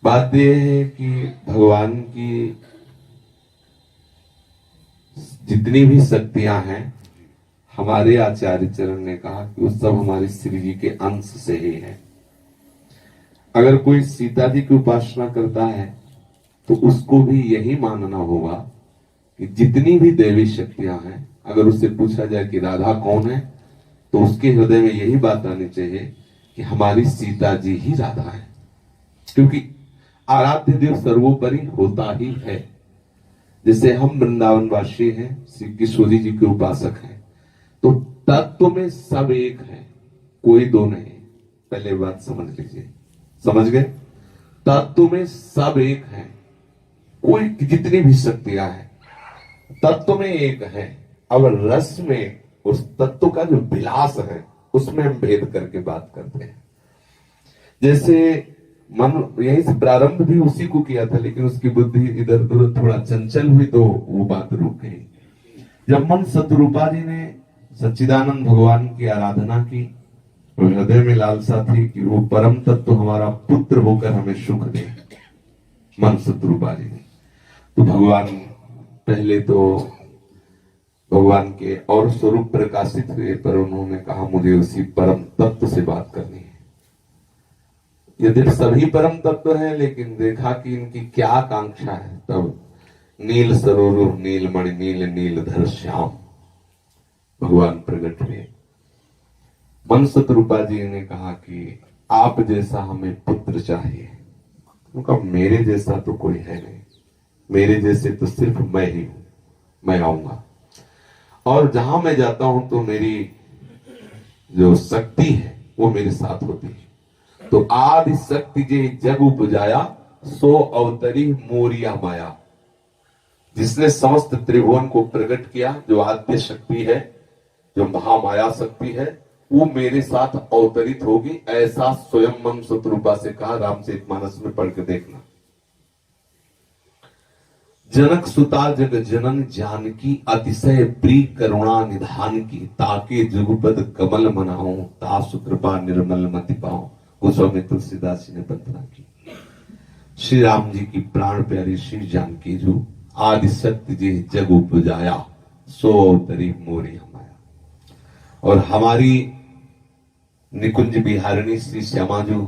बात यह है कि भगवान की जितनी भी शक्तियां हैं, हमारे आचार्य चरण ने कहा कि वो सब हमारे श्री जी के अंश से ही है। अगर कोई सीता जी की उपासना करता है तो उसको भी यही मानना होगा कि जितनी भी देवी शक्तियां हैं, अगर उससे पूछा जाए कि राधा कौन है, तो उसके हृदय में यही बात आनी चाहिए कि हमारी सीता जी ही राधा है। क्योंकि आराध्य देव सर्वोपरि होता ही है। जैसे हम वृंदावन वासी हैं, श्री किशोरी जी के उपासक हैं, तो तत्व में सब एक है, कोई दो नहीं। पहले बात समझ लीजिए, समझ गए? तत्व में सब एक है, कोई जितनी भी शक्तियां हैं तत्व में एक है। अब रस में उस तत्व का जो विलास है उसमें हम भेद करके बात करते हैं। जैसे मन यहीं से प्रारंभ भी उसी को किया था, लेकिन उसकी बुद्धि इधर उधर थोड़ा चंचल हुई तो वो बात रुक गई। जब मन सतरूपा जी ने सच्चिदानंद भगवान की आराधना की तो हृदय में लालसा थी कि वो परम तत्व हमारा पुत्र होकर हमें सुख दे। मन सतरूपा जी ने तो भगवान पहले तो भगवान के और स्वरूप प्रकाशित हुए, पर उन्होंने कहा मुझे उसी परम तत्व से बात करनी है। यदि सभी परम तत्व हैं, लेकिन देखा कि इनकी क्या आकांक्षा है, तब नील सरोवर नीलमणि नील नीलधर श्याम भगवान प्रकट हुए। मन सतरूपा जी ने कहा कि आप जैसा हमें पुत्र चाहिए। उनका मेरे जैसा तो कोई है नहीं, मेरे जैसे तो सिर्फ मैं ही हूं, मैं आऊंगा और जहां मैं जाता हूं तो मेरी जो शक्ति है वो मेरे साथ होती है। तो आदि शक्ति जे जग उपजाया सो अवतरी मोरिया माया। जिसने समस्त त्रिभुवन को प्रकट किया, जो आद्य शक्ति है, जो महामाया शक्ति है, वो मेरे साथ अवतरित होगी। ऐसा स्वयं मन सतरूपा से कहा। रामचरितमानस में पढ़ के देखना। जनक सुता जग जनन जानकी अतिशय प्रिय करुणा निधान की। ताके जुगपद कमल मनाऊं तासु कृपा निर्मल मति पाऊं। गोस्वामी तुलसीदास जी ने वंदना की। श्री राम जी की प्राण प्यारी श्री जानकी जो आदि शक्ति जी जग उपजाया सो अवतरी मोरी हमाया। और हमारी निकुंज बिहारिणी श्री श्यामा जो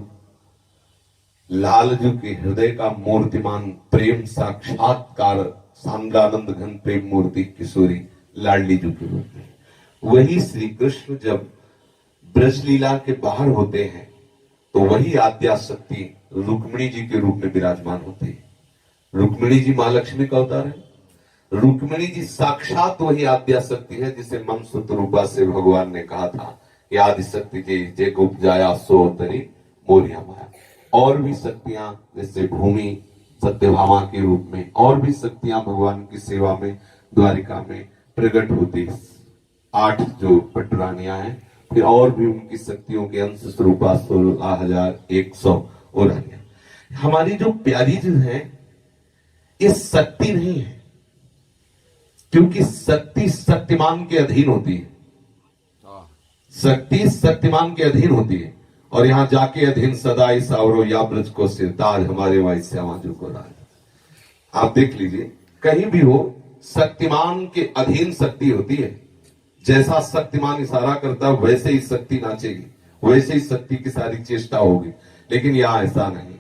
लालजू के हृदय का मूर्तिमान प्रेम साक्षात्कार सांद्रानंद घन प्रेम मूर्ति किशोरी लाडली जू के रूप में, वही श्री कृष्ण जब ब्रजलीला के बाहर होते हैं तो वही आद्या शक्ति रुक्मिणी जी के रूप में विराजमान होती है। रुक्मिणी जी मां लक्ष्मी का अवतार है। रुक्मिणी जी साक्षात वही आद्या शक्ति है जिसे मन सतरूपा से भगवान ने कहा था कि आदि शक्ति जी जे उपजाया सो अवतरी मोरिया माया। और भी शक्तियां जैसे भूमि सत्यभामा के रूप में, और भी शक्तियां भगवान की सेवा में द्वारिका में प्रकट होती। 8 जो पटरानियां हैं, फिर और भी उनकी शक्तियों के अंश स्वरूपा 16,100 और अन्य। हमारी जो प्यारी जो है ये शक्ति नहीं है, क्योंकि शक्ति शक्तिमान के अधीन होती है। शक्ति शक्तिमान के अधीन होती है। और यहां जाके अधीन सदाई सावरो या ब्रज को सिरताज हमारे वाई श्यामा जो को राज। आप देख लीजिए, कहीं भी हो शक्तिमान के अधीन शक्ति होती है। जैसा शक्तिमान इशारा करता है वैसे ही शक्ति नाचेगी, वैसे ही शक्ति की सारी चेष्टा होगी। लेकिन यहां ऐसा नहीं।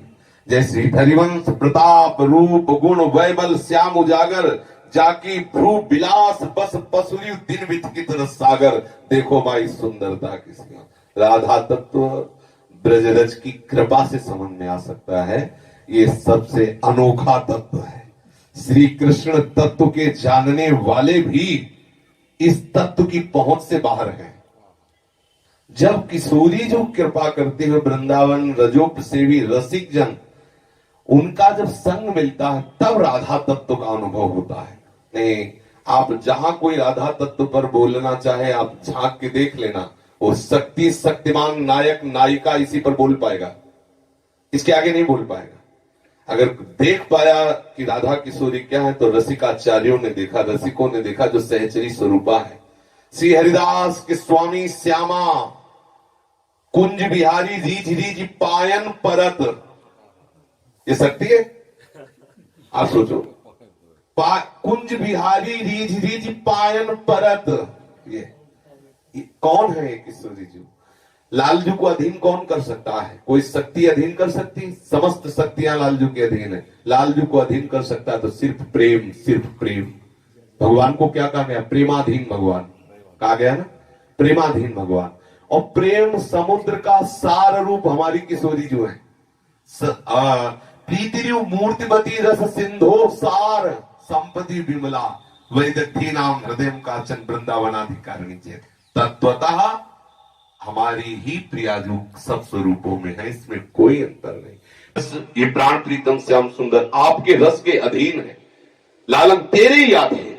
जैसे हरिवंश प्रताप रूप गुण वैबल श्याम उजागर जाकी भ्रू विलास बस पसुरी दिन विथकित रस सागर। देखो भाई सुंदरता किसकी। राधा तत्व ब्रजरज की कृपा से समझ में आ सकता है। ये सबसे अनोखा तत्व है। श्री कृष्ण तत्व के जानने वाले भी इस तत्व की पहुंच से बाहर हैं। जब किशोरी जो कृपा करते हुए वृंदावन रजोप सेवी रसिक जन, उनका जब संग मिलता है तब राधा तत्व का अनुभव होता है। नहीं, आप जहां कोई राधा तत्व पर बोलना चाहे आप झांक के देख लेना, वो शक्ति शक्तिमान नायक नायिका इसी पर बोल पाएगा, इसके आगे नहीं बोल पाएगा। अगर देख पाया कि राधा किशोरी क्या है तो रसिकाचार्यों ने देखा, रसिकों ने देखा जो सहचरी स्वरूपा है। श्री हरिदास के स्वामी श्यामा कुंज बिहारी रीझ रीझ पायन परत। ये शक्ति है? आप सोचो, कुंज बिहारी रीझ रीझ पायन परत, ये कौन है? किशोरी जी। लालजू को अधीन कौन कर सकता है? कोई शक्ति अधीन कर सकती? समस्त शक्तियां लालजू के अधीन है। लालजू को अधीन कर सकता है तो सिर्फ प्रेम, सिर्फ प्रेम। भगवान को क्या कहा गया? प्रेमाधीन भगवान कहा गया ना, प्रेमाधीन भगवान। और प्रेम समुद्र का सार रूप हमारी किशोरी जो है। प्रीति मूर्तिमती रस सिंधो सार संपत्ति विमला वैदग्धी नाम हृदय काचन वृंदावनाधिकारिणी चेत। तत्वतः हमारी ही प्रियाजू सब स्वरूपों में है, इसमें कोई अंतर नहीं। ये प्राण प्रीतम श्याम सुंदर आपके रस के अधीन है। लालम तेरे ही याद है।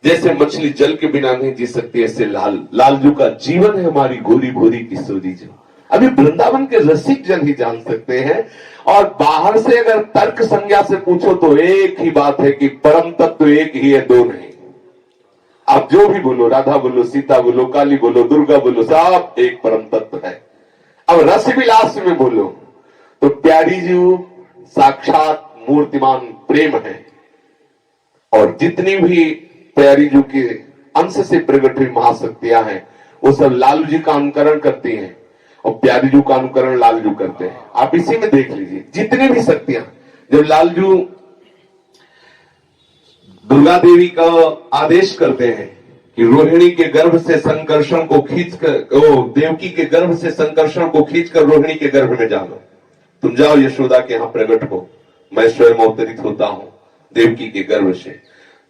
जैसे मछली जल के बिना नहीं जी सकती, ऐसे लालजू का जीवन है हमारी गोरी भोरी किशोरी जो। अभी वृंदावन के रसिक जन ही जान सकते हैं। और बाहर से अगर तर्क संज्ञा से पूछो तो एक ही बात है कि परम तत्व एक ही है, दो नहीं। आप जो भी बोलो, राधा बोलो, सीता बोलो, काली बोलो, दुर्गा बोलो, सब एक परम तत्व है। अब रस विलास में बोलो तो प्यारी जी साक्षात मूर्तिमान प्रेम है। और जितनी भी प्यारी जी के अंश से प्रकट हुई महाशक्तियां हैं वो सब लालू जी का अनुकरण करती हैं और प्यारी जी का अनुकरण लालजू करते हैं। आप इसी में देख लीजिए जितनी भी शक्तियां, जब लालजू दुर्गा देवी का आदेश करते हैं कि रोहिणी के गर्भ से संकर्षण को खींचकर, देवकी के गर्भ से संकर्षण को खींचकर रोहिणी के गर्भ में डालो, तुम जाओ यशोदा के यहां प्रकट हो, मैं स्वयं अवतरित होता हूं देवकी के गर्भ से।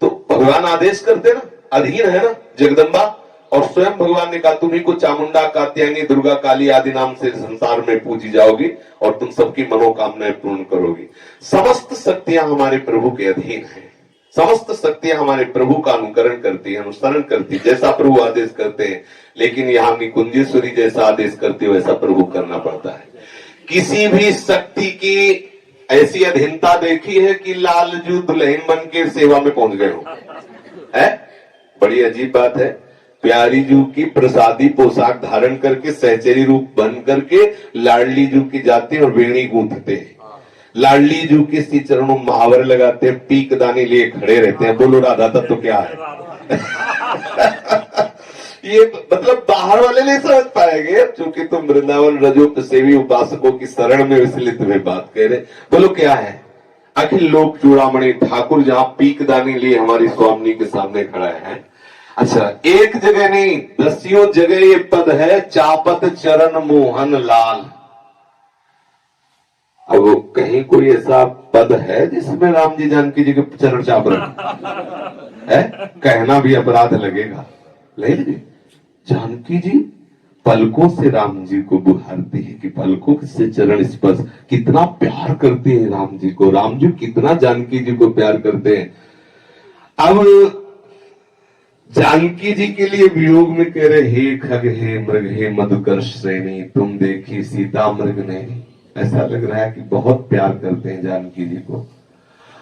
तो भगवान आदेश करते ना, अधीन है ना जगदम्बा। और स्वयं भगवान ने कहा तुम्ही को चामुंडा, कात्यायनी, दुर्गा, काली आदि नाम से संसार में पूजी जाओगी और तुम सबकी मनोकामनाएं पूर्ण करोगी। समस्त शक्तियां हमारे प्रभु के अधीन हैं। समस्त शक्तियां हमारे प्रभु का अनुकरण करती है, अनुसरण करती है, जैसा प्रभु आदेश करते हैं। लेकिन यहाँ निकुंजेश्वरी जैसा आदेश करती है वैसा प्रभु करना पड़ता है। किसी भी शक्ति की ऐसी अधीनता देखी है कि लालजू दुल्हन बन के सेवा में पहुंच गए हो? है बड़ी अजीब बात है। प्यारी जू की प्रसादी पोशाक धारण करके सहचरी रूप बन करके लाडली जू की जाते हैं और वेणी गूंथते हैं। लाडली जू के श्री चरणों में महावर लगाते हैं, पीक दानी लिए खड़े रहते हैं। बोलो राधा तत्व तो क्या है? ये मतलब बाहर वाले नहीं समझ पाएंगे, क्योंकि तुम वृंदावन रजोप सेवी उपासकों की शरण में इसलिए तुम्हें बात कह रहे। बोलो क्या है? अखिल लोक चूड़ामणि ठाकुर जहां पीक दानी लिए हमारी स्वामी के सामने खड़ा है। अच्छा, एक जगह नहीं, दसियों जगह ये पद है, चापत चरण मोहन लाल। अब कहीं कोई ऐसा पद है जिसमें राम जी जानकी जी के चरण चाप रहे है? कहना भी अपराध लगेगा। नहीं, जानकी जी पलकों से राम जी को बुहारती है कि पलकों से चरण स्पर्श, कितना प्यार करती है राम जी को। राम जी कितना जानकी जी को प्यार करते हैं। अब जानकी जी के लिए वियोग में कह रहे, हे खग हे मृग हे मधुकर श्रेणी, तुम देखी सीता मृग नहीं। ऐसा लग रहा है कि बहुत प्यार करते हैं जानकी जी को।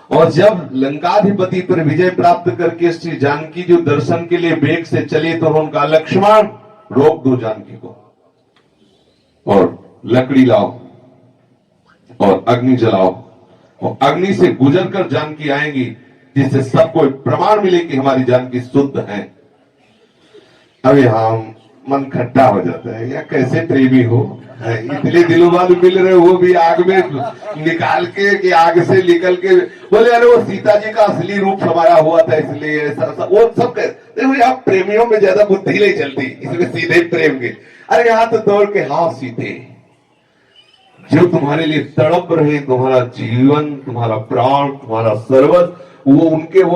और जब लंकाधिपति पर विजय प्राप्त करके श्री जानकी जी दर्शन के लिए वेग से चले तो उनका लक्ष्मण रोक दो जानकी को और लकड़ी लाओ और अग्नि जलाओ, और अग्नि से गुजर कर जानकी आएंगी जिससे सबको प्रमाण मिले कि हमारी जानकी शुद्ध है। अब यहां मन खट्टा हो जाता है, या कैसे प्रेमी हो, इतने दिनों बाद मिल रहे, वो भी आग में निकाल के कि आग से निकल के बोले अरे वो सीता जी का असली रूप समाया हुआ था इसलिए ऐसा वो सब। देखो यहाँ प्रेमियों में ज्यादा बुद्धि नहीं चलती, इसमें सीधे प्रेम के। अरे यहाँ तो दौड़ के हाँ सीते जो तुम्हारे लिए तड़प रहे, तुम्हारा जीवन, तुम्हारा प्राण, तुम्हारा सर्वस्व, वो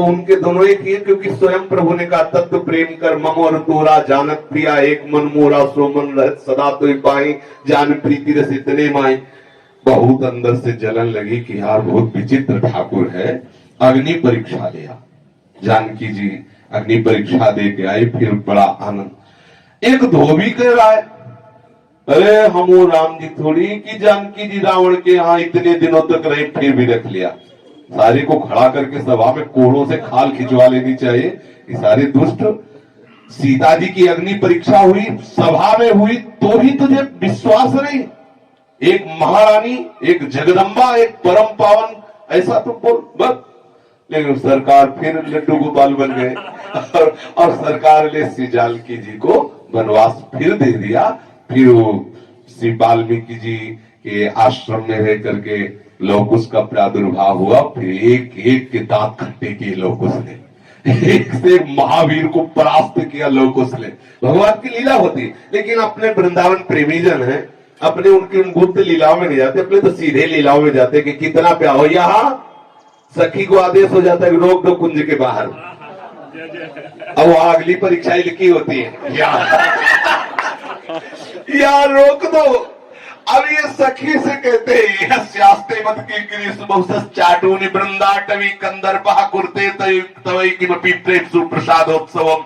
उनके दोनों एक ही है। क्योंकि स्वयं प्रभु ने कहा तत्व प्रेम कर मम और तोरा जानत प्रिया, एक मन मोरा सो मन रहत सदा तो पाई, जान प्रीति रस इतने माई। बहुत अंदर से जलन लगी कि यार बहुत विचित्र ठाकुर है। अग्नि परीक्षा लिया, जानकी जी अग्नि परीक्षा दे के आई। फिर बड़ा आनंद। एक धोबी कह रहा है अरे हम वो राम जी थोड़ी कि जानकी जी रावण के यहाँ इतने दिनों तक रहे फिर भी रख लिया। सारे को खड़ा करके सभा में कोड़ों से खाल खिंचवा लेनी चाहिए कि सारे दुष्ट। सीता जी की अग्नि परीक्षा हुई, सभा में हुई, तो भी तुझे विश्वास नहीं, एक महारानी, एक जगदम्बा, एक परम पावन, ऐसा तो बोल बस। लेकिन सरकार फिर लड्डू गोपाल बन गए और सरकार ने श्री जानकी जी को वनवास फिर दे दिया। फिर वो श्री वाल्मीकि जी के आश्रम में रह करके लौकुश का प्रादुर्भाव हुआ। फिर एक एक के दांत खट्टे किए लौकुश ने, एक से एक महावीर को परास्त किया लौकुश ने। भगवान की लीला होती है, लेकिन अपने वृंदावन प्रेमीजन है, अपने उनकी उन गुप्त लीलाओं में नहीं जाते, अपने तो सीधे लीलाओं में जाते कि कितना प्यार हो। यहाँ सखी को आदेश हो जाता है रोक दो कुंज के बाहर, अब वहां अगली परीक्षा लिखी होती है या रोक दो। अब ये सखी से कहते हैं शास्ते मत की ग्रीष्म चाटू निवृंदा टवी कंदर्पा कुर्ते तवई किमपि प्रेम सुप्रसादोत्सवम।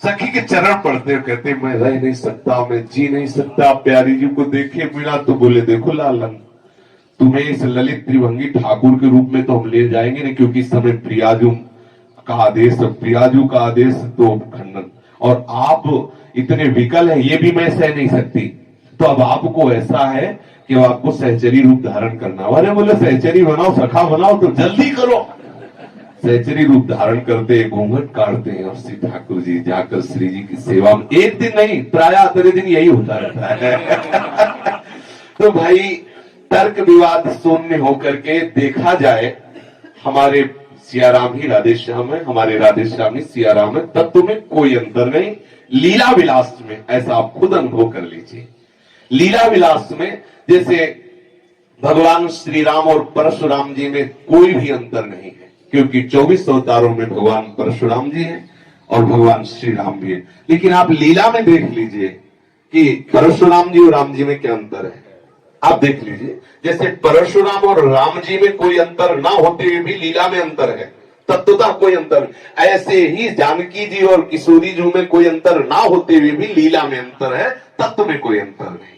सखी के चरण पढ़ते हो, कहते मैं रह नहीं सकता, मैं जी नहीं सकता प्यारी जी को देखे बिना। तो बोले देखो लालन, तुम्हें इस ललित त्रिभंगी ठाकुर के रूप में तो हम ले जाएंगे नहीं, क्योंकि इस समय प्रियाजू का आदेश, प्रियाजू का आदेश तो खंडन, और आप इतने विकल है ये भी मैं सह नहीं सकती। तो अब आपको ऐसा है कि आपको सहचरी रूप धारण करना। अरे बोले सहचरी बनाओ, सखा बनाओ तो जल्दी करो। सहचरी रूप धारण करते, घूंघट काटते हैं और श्री ठाकुर जी जाकर श्री जी की सेवा में, एक दिन नहीं प्राय आते दिन यही होता रहता है तो भाई तर्क विवाद शून्य होकर के देखा जाए, हमारे सियाराम ही राधे श्याम है, हमारे राधे श्याम ही सियाराम है, तत्व में कोई अंतर नहीं। लीला विलास में ऐसा आप खुद अनुभव कर लीजिए। लीला विलास में जैसे भगवान श्री राम और परशुराम जी में कोई भी अंतर नहीं है, क्योंकि 24 अवतारों में भगवान परशुराम जी हैं और भगवान श्री राम भी है। लेकिन आप लीला में देख लीजिए कि परशुराम जी और राम जी में क्या अंतर है। आप देख लीजिए, जैसे परशुराम और राम जी में कोई अंतर ना होते हुए भी लीला में अंतर है, तत्वतः कोई अंतर। ऐसे ही जानकी जी और किशोरी जी में कोई अंतर ना होते हुए भी लीला में अंतर है, तत्व में कोई अंतर नहीं।